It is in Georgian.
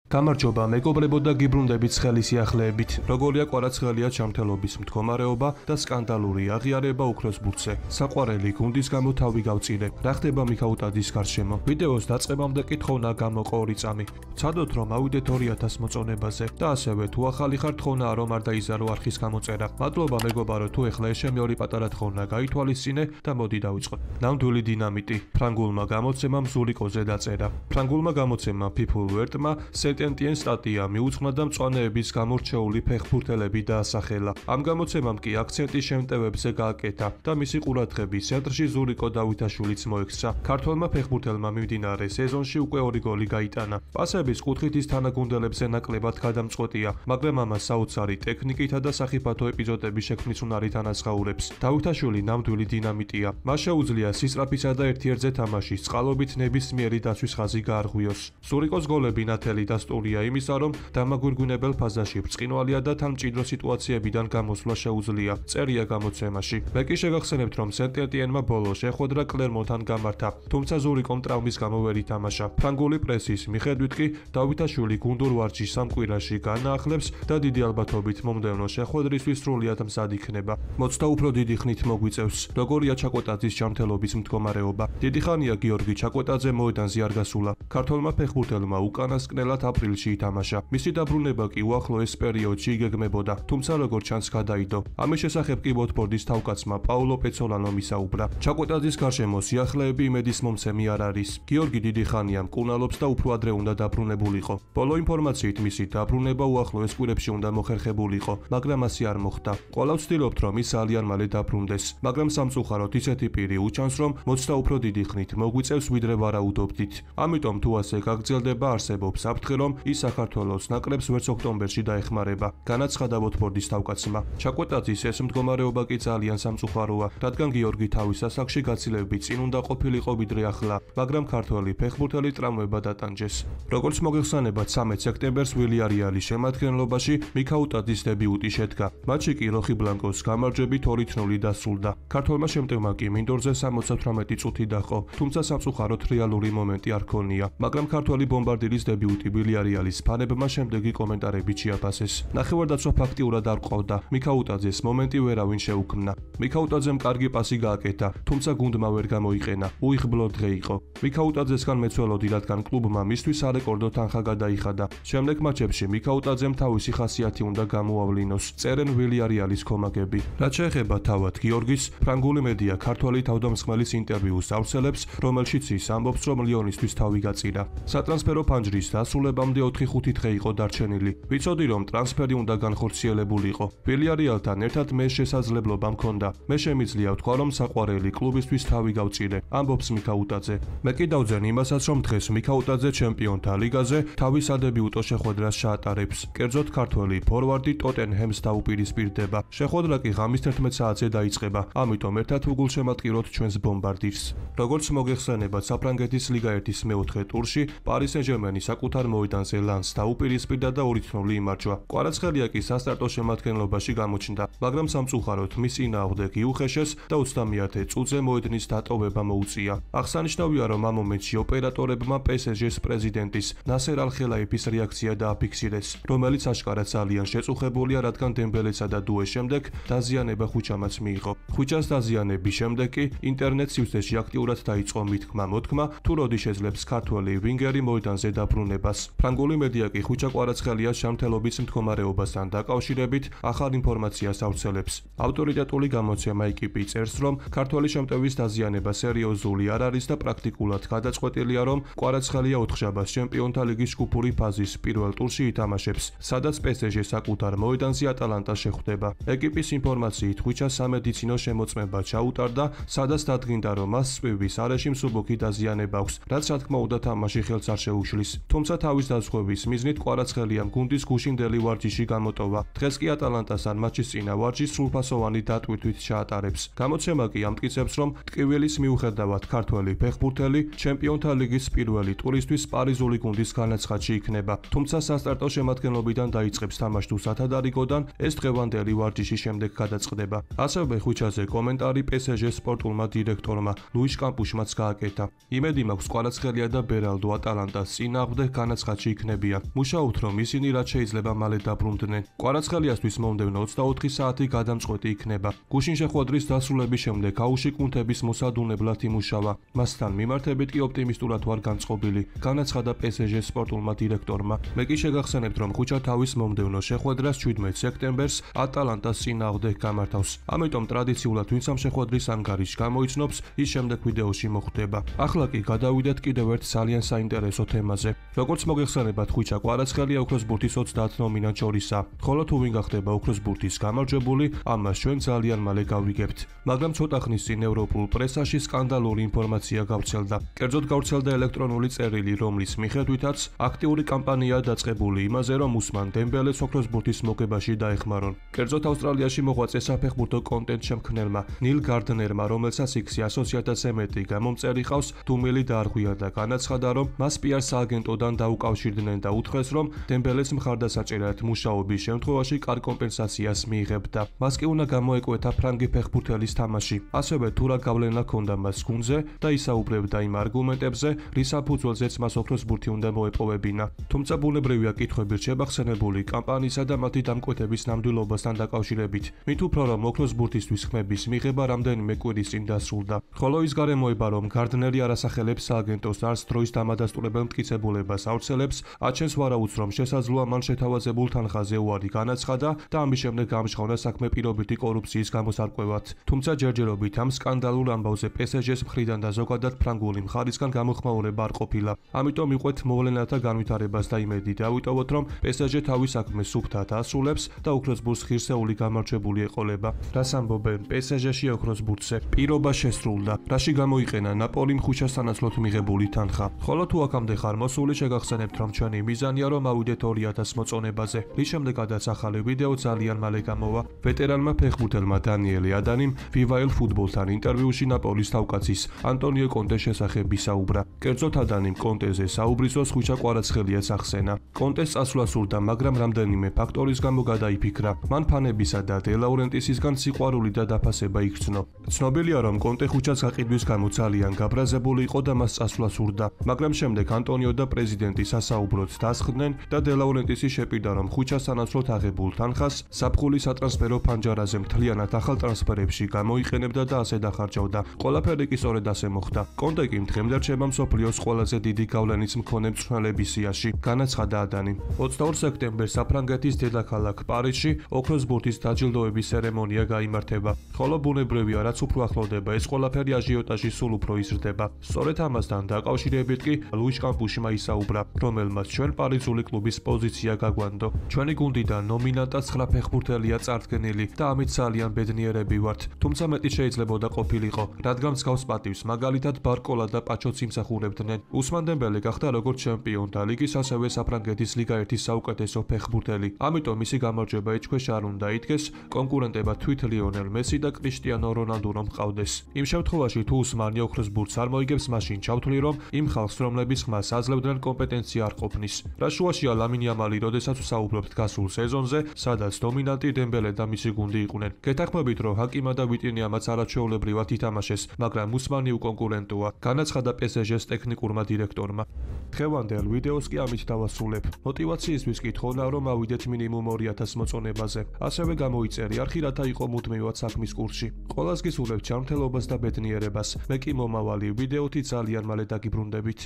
გამარჯობა, მეგობრებო და გიბრუნდებით ცხელის სიახლეებით. როგორია კვარაცხელია ჩამთელობის მდგომარეობა და სკანდალური აღიარება ოქროს ბურთზე. საყვარელი გუნდის გამო თავი გავწირე. რა ხდება მიქაუტაძის გარშემო? ვიდეოს დაწყებამდე კითხავნა გამოყო 2 წამი. ცადოთ რომ ავიდეთ 2000 მოწონებაზე და ასევე თუ ახალი ხარ თხოვნა რომ არ დაიზარო არხის გამოწერა. მადლობა მეგობარო თუ ეხლა ეს შემი 2 პატარა თხოვნა გაითვალისწინე და მოდი დავიწყოთ. ნამდვილი დინამიტი. ფრანგულმა გამოცემამ ზურიკოზე დაწერა. ფრანგულმა გამოცემამ People Word-მა სენტენტიენ სტატია მიუძღვნა და მწვანეების გამორჩეული ფეხბურთელები დაასახელა. ამ გამოცემამ კი აქცენტი შემტევებზე გააკეთა და მისი ყურადღების ცენტრში ზურიკო დავითაშვილიც მოექცა. ქართველმა ფეხბურთელმა მიმდინარე სეზონში უკვე 2 გოლი გაიტანა. პასების კუთხით ის თანაგუნდელებზე ნაკლებად გადამწყვეტია, მაგრამ ამას საოცარი ტექნიკითა და სახიფათო ეპიზოდების შექმნის უნარით ანაზღაურებს. დავითაშვილი ნამდვილი დინამიტია. მას შეუძლია სისწრაფისა და ერთიერთზე თამაშის წყალობით ნებისმიერი დაცვის ხაზი გაარღვიოს. ზურიკოს გოლები ნათელი დასტურია იმისა, რომ დამაგვირგვინებელ ფაზაში ბრწყინვალია და თან მჭიდრო სიტუაციებიდან გამოსვლა შეუძლია. წერია გამოცემაში. მე კი შეგახსენებთ, რომ სენტენტიენმა ბოლო შეხვედრა კლერმონთან გამართა, თუმცა ზურიკომ ტრავმის გამო ვერ ითამაშა. ფრანგული პრესის მიხედვით კი დავითაშვილი გუნდურ ვარჯიშს ამ კვირაში განაახლებს და დიდი ალბათობით მომდევნო შეხვედრისთვის სრულიად მზად იქნება. მოცდა უფრო დიდი ხნით მოგვიწევს, როგორია ჩაკვეტაძის ჯანმრთელობის მდგომარეობა. დიდი ხანია გიორგი ჩაკვეტაძე მოედანზე არ გასულა. ქართველმა ფეხბურთელმა უკანასკნელად აპრილში ითამაშა. მისი დაბრუნება კი უახლოეს პერიოდში იგეგმებოდა, თუმცა როგორც ჩანს გადაიდო. ამის შესახებ კი ვოტფორდის თავკაცმა პაულო პეცოლანომ ისაუბრა. ჩაკვეტაძის გარშემო სიახლეები იმედის მომცემი არ არის. გიორგი დიდი ხანია მკურნალობს და უფრო ადრე უნდა დაბრუნებულიყო. ბოლო ინფორმაციით მისი დაბრუნება უახლოეს კვირებში უნდა მოხერხებულიყო, მაგრამ ასე არ მოხდა. ყველა ვცდილობთ რომ ის ძალიან მალე დაბრუნდეს, მაგრამ სამწუხაროდ ისეთი პირი უჩანს რომ მოცდა უფრო დიდი ხნით მოგვიწევს ვიდრე ვარაუდობდით. ამიტომ თუ ასე გაგრძელდება არსებობს საფრთხე რომ ის საქართველოს ნაკრებს ვერც ოქტომბერში დაეხმარება, განაცხადა ვოტფორდის თავკაცმა. ჩაკვეტაძის ეს მდგომარეობა კი ძალიან სამწუხაროა, რადგან გიორგი თავის ასაკში გაცილებით წინ უნდა ყოფილიყო ვიდრე ახლა, მაგრამ ქართველი ფეხბურთელი ტრამვებად ატანჯეს. როგორც მოგეხსენებათ, 13 სექტემბერს ვილიარეალის შემადგენლობაში მიქაუტაძის დებიუტი შედგა. მატჩი კი როხი ბლანკოს გამარჯვებით 2-0 დასრულდა. ქართველმა შემტევმა კი მინდორზე 78 წუთი დაჰყო, თუმცა სამწუხაროდ რეალური მომენტი არ ქონია, მაგრამ ქართველი ბომბარდირის დებიუტი ვილიარეალის ფანებმა შემდეგი კომენტარებით შეაფასეს. ნახევარდაცვა ფაქტიურად არ ყავდა, მიქაუტაძეს მომენტი ვერავინ შეუქმნა. მიქაუტაძემ კარგი პასი გააკეთა, თუმცა გუნდმა ვერ გამოიყენა. უიღბლო დღე იყო. მიქაუტაძესგან მეცველოდი, რადგან კლუბმა მისთვის არეკორდო თანხა გადაიხადა. შემდეგ მატჩებში მიქაუტაძემ თავისი ხასიათი უნდა გამოავლინოს, წერენ ვილიარეალის კომაგები. რაც შეეხება თავად გიორგის, ფრანგული მედია ქართველი თავდამსხმელის ინტერვიუს ავრცელებს, რომელშიც ის ამბობს, რომ ლიონისთვის თავი გაწირა. სატრანსფერო ფანჯრის დასრულებამდე 4-5 დღე იყო დარჩენილი. ვიცოდი, რომ ტრანსფერი უნდა განხორციელებულიყო. ვილიარეალთან ერთად მე შესაძლებლობა მქონდა. მე შემიძლია ვთქვა, რომ საყვარელი კლუბისთვის თავი გავწირე, ამბობს მიქაუტაძე. მე კი დავძენ იმასაც, რომ დღეს მიქაუტაძე ჩემპიონთა ლიგაზე თავის სადებიუტო შეხვედრას ჩაატარებს. კერძოდ ქართველი ფორვარდი ტოტენჰემს დაუპირისპირდება. შეხვედრა კი ღამის 11 საათზე დაიწყება, ამიტომ ერთად უგულშემატკივროთ ჩვენს ბომბარდირს. როგორც მოგეხსენებათ, საფრანგეთის ლიგა 1-ის მეოთხე ტურში პარი სენ-ჟერმენი საკუთარ მოედანზე ლანსს დაუპირისპირდა და 2-0 იმარჯვა. კვარაცხელია კი სასტარტო შემადგენლობაში გამოჩნდა, მაგრამ სამწუხაროდ მის წინააღმდეგ იუხეშეს და 30 წუთზე მოედნის დატოვება მოუწია. აღსანიშნავია, რომ ამ მომენტში ოპერატორებმა PSG-ს პრეზიდენტის ნასერ ალ-ხელაიფის რეაქცია დააფიქსირეს, რომელიც აშკარად ძალიან შეწუხებულია, რადგან დემბელესა და დუეს შემდეგ დაზიანება ხუჩამაც მიიღო. ხუჩას დაზიანების შემდეგ კი ინტერნეტ სივრცეში აქტიურად დაიწყო მითქმა-მოთქმა, თუ როდი შეძლებს ქართველი ვინგერი მოედანზე დაბრუნებას. ფრანგული მედია კი ხუჩა კვარაცხელიას ჯანმრთელობის მდგომარეობასთან დაკავშირებით ახალ ინფორმაციას ავრცელებს. ავტორიტეტული გამოცემა იკიპი წერს, რომ ქართველი შემტევის დაზიანება სერიოზული არ არის და პრაქტიკულად გადაწყვეტილია, რომ კვარაცხელია ოთხშაბათს ჩემპიონთა ლიგის ჯგუფური ფაზის პირველ ტურში ითამაშებს, სადაც PSG საკუთარ მოედანზე ატალანტას შეხვდება. ეკიპის ინფორმაციით ხუჩას სამედიცინო შემოწმება ჩაუტარდა, სადაც დადგინდა, რომ მას წვივის არეში მსუბუქი დაზიანება აქვს, რაც რა თქმა უნდა თამაში ხელს არ შეუშლის. თუმცა თავის დაზღვევის მიზნით კვარაცხელიამ გუნდის გუშინდელი ვარჯიში გამოტოვა. დღეს კი ატალანტასთან მატჩის წინა ვარჯიშს სრულფასოვანი დატვირთვით ჩაატარებს. გამოცემა კი ამტკიცებს, რომ ტკივილის მიუხედავად ქართველი ფეხბურთელი ჩემპიონთა ლიგის პირველი ტურისთვის პარიზული გუნდის განაცხადში იქნება. თუმცა სასტარტო შემადგენლობიდან დაიწყებს თამაშს თუ სათადარიგოდან ეს დღევანდელი ვარჯიშის შემდეგ გადაწყდება. ასევე ხუჩაზე კომენტარი PSG-ს სპორტულმა დირექტორმა ლუიშ კამპუშმაც გააკეთა. იმედი მაქვს კვარაცხელია და ბერალდო ატალანტას წინააღმდეგ განაცხადში წუთში იქნებიან. მუშაობთ, რომ ისინი რაც შეიძლება მალე დაბრუნდნენ. კვარაცხელიასთვის მომდევნო 24 საათი გადამწყვეტი იქნება. გუშინ შეხვედრის დასრულების შემდეგ აუში კუნთების მოსადუნებლად იმუშავა. მასთან მიმართებით კი ოპტიმისტურად ვარ განწყობილი, განაცხადა PSG-ს სპორტულმა დირექტორმა. მე კი შეგახსენებთ, რომ ხუჩა თავის მომდევნო შეხვედრას 17 სექტემბერს ატალანტას წინააღმდეგ გამართავს. ამიტომ ტრადიციულად ვინც ამ შეხვედრის ანგარიშს გამოიცნობს, ის შემდეგ ვიდეოში მოხვდება. ახლა კი გადავიდეთ კიდევ ერთ ძალიან საინტერესო თემაზე. როგორც მოგეხსენებათ, ხუჩა კვარაცხელია ოქროს ბურთის 30 ნომინანტ შორისაა. ხოლო თუ ვინ გახდება ოქროს ბურთის გამარჯვებული, ამას ჩვენ ძალიან მალე გავიგებთ. მაგრამ ცოტა ხნის წინ ევროპულ პრესაში სკანდალური ინფორმაცია გავრცელდა. კერძოდ გავრცელდა ელექტრონული წერილი, რომლის მიხედვითაც აქტიური კამპანიაა დაწყებული იმაზე, რომ უსმან დემბელეს ოქროს ბურთის მოგებაში დაეხმარონ. კერძოდ ავსტრალიაში მოღვაწე საფეხბურთო კონტენტ შემქმნელმა ნილ გარდნერმა, რომელსაც იქცი 100,000-ზე მეტი გამომწერი ყავს, დუმილი დაარღვია და განაცხადა, რომ მას PR სააგენტოდან დაუკავშირდნენ და უთხრეს, რომ დემბელეს მხარდასაჭერად მუშაობის შემთხვევაში კარ კომპენსაციას მიიღებდა. მას კი უნდა გამოეკვეთა ფრანგი ფეხბურთელის თამაში. ასევე თუ რა გავლენა ჰქონდა მას გუნდზე და ისაუბრებდა იმ არგუმენტებზე, რის საფუძველზეც მას ოქროს ბურთი უნდა მოეპოვებინა. თუმცა ბუნებრივია კითხვები რჩება ხსენებული კამპანიისა და მათი დამკვეთების ნამდვილობასთან დაკავშირებით. მით უფრო რომ ოქროს ბურთისთვის ხმების მიღება რამდენიმე კვირის წინ დასრულდა. ხოლო ის გარემოება, რომ გარდნერი არასახელებს სააგენტოს არც დროის დამადასტურებელ მტკიცებულებას ავრცელებს, აჩენს ვარაუდს, რომ შესაძლოა მან შეთავაზებულ თანხაზე უარი განაცხადა და ამის შემდეგ გამჟღავნა საქმე პირობითი კორუფციის გამოსარკვევად. თუმცა ჯერჯერობით ამ სკანდალურ ამბავზე PSG-ს მხრიდან და ზოგადად ფრანგული მხარისგან გამოხმაურება არ ყოფილა. ამიტომ მიყვეთ მოვლენათა განვითარებას და იმედი დავიტოვოთ, რომ PSG თავის საქმეს სუფთად ასრულებს და ოქროს ბურთს ღირსეული გამარჯვებული ეყოლება. რას ამბობენ PSG-ში ოქროს ბურთზე? პირობა შესრულდა. რაში გამოიყენა ნაპოლიმ ხუჩას სანაცვლოდ მიღებული თანხა? ხოლო თუ აქამდე ხარ მოსული, შეგახსენებთ, რომ ჩვენი მიზანია, რომ ავიდეთ 2000 მოწონებაზე. რის შემდეგაც ახალი ვიდეო ძალიან მალე გამოვა. ვეტერანმა ფეხბურთელმა დანიელი ადანიმ ვივაელ ფუტბოლთან ინტერვიუში ნაპოლის თავკაცის ანტონიო კონტეს შესახებ ისაუბრა. კერძოდ ადანიმ კონტეზე საუბრისას ხუჩა კვარაცხელიას ახსენა. კონტეს წასვლა სურდა, მაგრამ რამდენიმე ფაქტორის გამო გადაიფიქრა. მან ფანებისა და დე ლაურენტისისგან სიყვარული და დაფასება იქცნო. ცნობილია, რომ კონტე ხუჩას გაყიდვის გამო ძალიან გაბრაზებული იყო და მას წასვლა სურდა. მაგრამ შემდეგ ანტონიო და პრეზიდენტი სასაუბროდ დასხდნენ და დე ლაურენტისი შეპირდა, რომ ხუჩას სანაცვლოდ აღებულ თანხას საფხულის სატრანსფერო ფანჯარაზე მთლიანად ახალ ტრანსფერებში გამოიყენებდა და ასე დახარჯავდა. ყველაფერი კი სწორედ ასე მოხდა. კონტე კი დღემდე რჩება მსოფლიოს ყველაზე დიდი გავლენის მქონე მწვრთნელების სიაში, განაცხადა ადანი. 22 სექტემბერს საფრანგეთის დედაქალაქ პარიზში ოქროს ბურთის დაჯილდოების ცერემონია გაიმართება. ხოლო ბუნებრივია, რაც უფრო ახლოვდება, ეს ყველაფერი აჟიოტაჟი სულ უფრო იზრდება. სწორედ ამასთან დაკავშირებით კი ლუიშ კამპუშმა ისაუბრა, რომელმაც ჩვენ პარიზული კლუბის პოზიცია გაგვანდო. ჩვენი გუნდიდან ნომინანტად 9 ფეხბურთელია წარდგენილი და ამით ძალიან ბედნიერები ვართ. თუმცა მეტი შეიძლებოდა ყოფილიყო, რადგან მსგავს პატივს მაგალითად ბარკოლა და პაჩოც იმსახურებდნენ. უსმან დემბელე გახდა როგორც ჩემპიონთა ლიგის, ასევე საფრანგეთის ლიგა 1-ის საუკეთესო ფეხბურთელი. ამიტომ მისი გამარჯვება ეჭქვეშ არ უნდა იდგეს, კონკურენტებად თვით ლიონელ მესი და კრისტიანო რონალდუ რომ ჰყავდეს. იმ შემთხვევაში თუ უსმანი ოქროს ბურთს არ მოიგებს, მაშინ ჩავთვლი, რომ იმ ხალხს, რომლების ხმას აძლევდნენ, კომპეტენცია არ ყოფნის. რა შუაშია ლამინ იამალი, როდესაც ვსაუბრობთ გასულ სეზონზე, სადაც დომინანტი დემბელე და მისი გუნდი იყვნენ. გეთანხმებით, რომ ჰაკიმა და ვიტინიამაც არაჩვეულებრივად ითამაშეს, მაგრამ უსმანი უკონკურენტოა, განაცხადა PSG-ს ტექნიკურმა დირექტორმა. დღევანდელ ვიდეოს კი ამით დავასრულებ. მოტივაციისთვის კი თხოვნა, რომ ავიდეთ მინიმუმ 2000 მოწონებაზე. ასევე გამოიწერი არხი, რათა იყო მუდმივად საქმის კურსში. ყველას გისურვებთ ჯანმრთელობას და ბედნიერებას. მე კი მომავალი ვიდეოთი ძალიან მალე დაგიბრუნდებით.